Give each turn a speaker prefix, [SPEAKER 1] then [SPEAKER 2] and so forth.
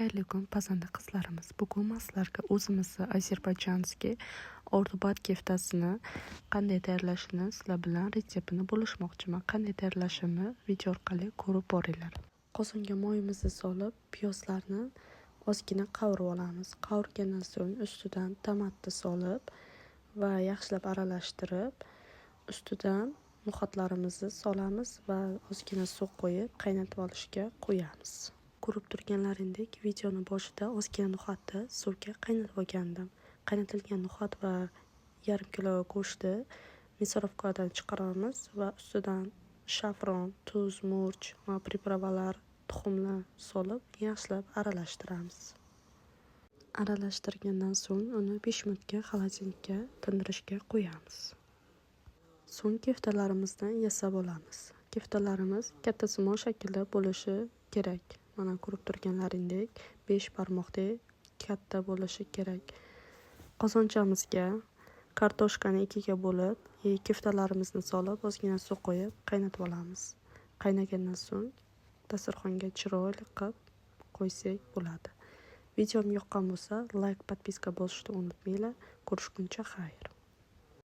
[SPEAKER 1] Xayrli kun, pazanda qizlarimiz. Bugun men sizlarga o'zimizni ozarbayjonskiy o'rdubat keftasini qanday tayyorlashini sizlar bilan retseptini bo'lishmoqchiman. Qanday tayyorlashimni video orqali ko'rib boringlar. Qozonga moyimizni solib, piyozlarni ozgina qovurib olamiz. Qovurgandan so'ng ustidan tomatni solib va yaxshilab aralashtirib, ustidan no'xatlarimizni solamiz va ozgina suv qo'yib qaynatib olishga qo'yamiz. Ko'rib turganlaringdek, videoni boshida ozgina no'xatni suvga qaynatib olgandim. Qaynatilgan no'xat va yarim kilo go'shtni misorovkadan chiqaramiz va ustidan shafron, tuz, murch va pripravalar, tuxumni solib yaxshilab aralashtiramiz. Aralashtirgandan so'ng uni 5 minutga xolodilnikka tindirishga qo'yamiz. So'ng keftalarimizni yasab olamiz. Keftalarimiz kattasimon shaklda bo'lishi kerak. Mana ko'rib turganlaringdek 5 barmoqdek katta bo'lishi kerak. Qozonchamizga kartoshkani ikkiga bo'lib, keftalarimizni solib, ozgina suv qo'yib qaynatib olamiz. Qaynagandan so'ng dasturxonga chiroyli qilib qo'ysak bo'ladi. Videom yoqqan bo'lsa, like, podpiska bosishni unutmanglar. Ko'rishguncha xayr.